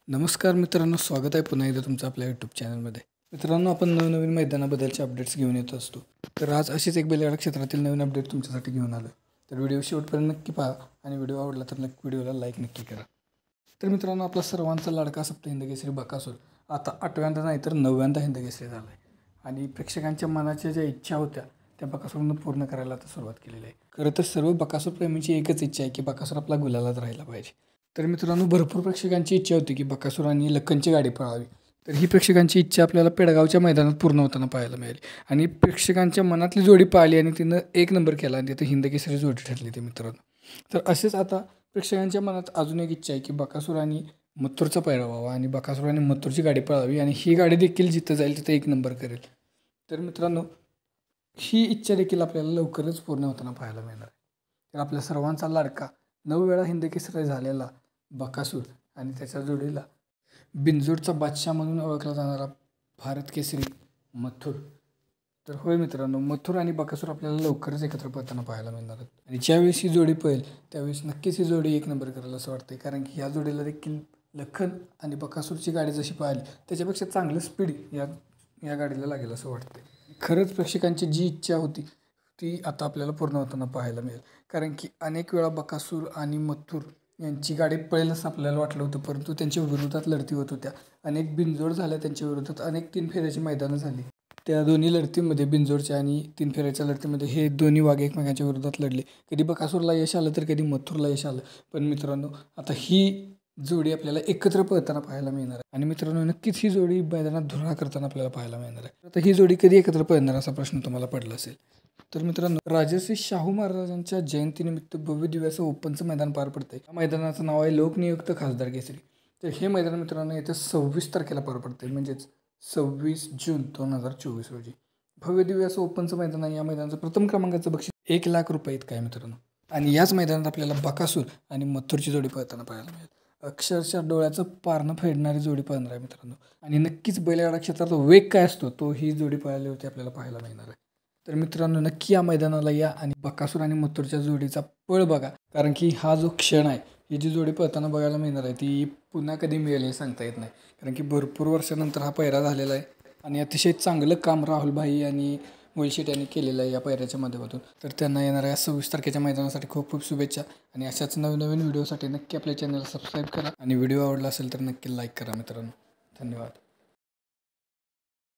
नमस्कार मित्रांनो, स्वागत आहे पुन्हा एकदा तुमचं आपल्या यूट्यूब चॅनलमध्ये. मित्रांनो, आपण नवनवीन मैदानाबद्दलचे अपडेट्स घेऊन येत असतो. तर आज अशीच एक बैलगाडा क्षेत्रातील नवीन अपडेट तुमच्यासाठी घेऊन आलो. तर व्हिडिओ शेवटपर्यंत नक्की पहा आणि व्हिडिओ आवडला तर व्हिडिओला लाईक नक्की करा. तर मित्रांनो, आपला सर्वांचा लाडका सप्त हिंदकेसरी बकासूर आता 8व्यांदा नाही तर 9व्यांदा हिंदकेसरी झाला आहे आणि प्रेक्षकांच्या मनाच्या ज्या इच्छा होत्या त्या बकासूरनं पूर्ण करायला आता सुरुवात केलेली आहे. खरं तर सर्व बकासूर प्रेमींची एकच इच्छा आहे की बकासूर आपला गुलालात राहिला पाहिजे. तर मित्रांनो, भरपूर प्रेक्षकांची इच्छा होती की बकासूर आणि लखनची गाडी पळावी. तर ही प्रेक्षकांची इच्छा आपल्याला पेडगावच्या मैदानात पूर्ण होताना पाहायला मिळाली आणि प्रेक्षकांच्या मनातली जोडी पाहिली आणि तिनं एक नंबर केला आणि तिथं हिंदकेसरी जोडी ठरली ती मित्रांनो. तर असेच आता प्रेक्षकांच्या मनात अजून एक इच्छा आहे की बकासूर आणि मथुरचा पैरा व्हावा आणि बकासूर आणि मथुरची गाडी पळावी आणि ही गाडी देखील जिथं जाईल तिथं एक नंबर करेल. तर मित्रांनो, ही इच्छा देखील आपल्याला लवकरच पूर्ण होताना पाहायला मिळणार आहे. तर आपल्या सर्वांचा लाडका 9 वेळा हिंदकेसरी झालेला बकासूर आणि त्याच्या जोडीला बिनजोडचा बादशाह म्हणून ओळखला जाणारा भारत केसरी मथुर. तर होय मित्रांनो, मथुर आणि बकासूर आपल्याला लवकरच एकत्र पळताना पाहायला मिळणार आहेत आणि ज्यावेळेस ही जोडी पळेल त्यावेळेस नक्कीच ही जोडी एक नंबर करेल असं वाटतं. कारण की ह्या जोडीला देखील लखन आणि बकासूरची गाडी जशी पाहिली त्याच्यापेक्षा चांगलं स्पीड या गाडीला लागेल असं वाटतं. खरंच प्रेक्षकांची जी इच्छा होती ती आता आपल्याला पूर्ण होताना पाहायला मिळेल. कारण की अनेक वेळा बकासूर आणि मथुर यांची गाडी पळेल असं आपल्याला वाटलं होतं, परंतु त्यांच्या विरोधात लढती होत होत्या. अनेक बिनजोड झाल्या त्यांच्या विरोधात, अनेक 3 फेऱ्याची मैदानं झाली. त्या दोन्ही लढतीमध्ये बिनजोडच्या आणि 3 फेऱ्याच्या लढतीमध्ये हे दोन्ही वाघ एकमेकांच्या विरोधात लढले. कधी बकासूरला यश आलं तर कधी मथुरला यश आलं. पण मित्रांनो, आता ही जोडी आपल्याला एकत्र पळताना पाहायला मिळणार आहे आणि मित्रांनो, नक्कीच ही जोडी मैदानात धुरा करताना आपल्याला पाहायला मिळणार आहे. आता ही जोडी कधी एकत्र पळणार असा प्रश्न तुम्हाला पडला असेल. तर मित्रांनो, राजर्षी शाहू महाराजांच्या जयंतीनिमित्त भव्य दिव्य असं ओपनचं मैदान पार पडतंय. या मैदानाचं नाव आहे लोकनियुक्त खासदार केसरी. तर हे मैदान मित्रांनो येत्या 26 तारखेला पार पडते, म्हणजेच 26 जून 2024 रोजी. भव्य दिव्य असं ओपनचं मैदान आहे. या मैदानाचं प्रथम क्रमांकाचं बक्षीस 1 लाख रुपये इतकं आहे मित्रांनो. आणि याच मैदानात आपल्याला बकासूर आणि मथुरची जोडी पळताना पाहायला मिळेल. अक्षरशः डोळ्याचं पारणं फेडणारी जोडी पळणार आहे मित्रांनो. आणि नक्कीच बैलगाडा क्षेत्रात वेग काय असतो तो ही जोडी पळाल्यावरती आपल्याला पाहायला मिळणार आहे. तर मित्रांनो, नक्की या मैदानाला या आणि बकासूर आणि मथुरच्या जोडीचा पळ बघा. कारण की हा जो क्षण आहे, ही जी जोडी पळताना बघायला मिळणार आहे ती पुन्हा कधी मिळेल हे सांगता येत नाही. कारण की भरपूर वर्षानंतर हा पैरा झालेला आहे आणि अतिशय चांगलं काम राहुल भाई आणि मोलशेट यांनी केलेलं आहे या पैऱ्याच्या माध्यमातून. तर त्यांना येणाऱ्या 26 तारखेच्या मैदानासाठी खूप खूप शुभेच्छा आणि अशाच नवीन व्हिडिओसाठी नक्की आपल्या चॅनलला सबस्क्राईब करा आणि व्हिडिओ आवडला असेल तर नक्की लाईक करा मित्रांनो. धन्यवाद.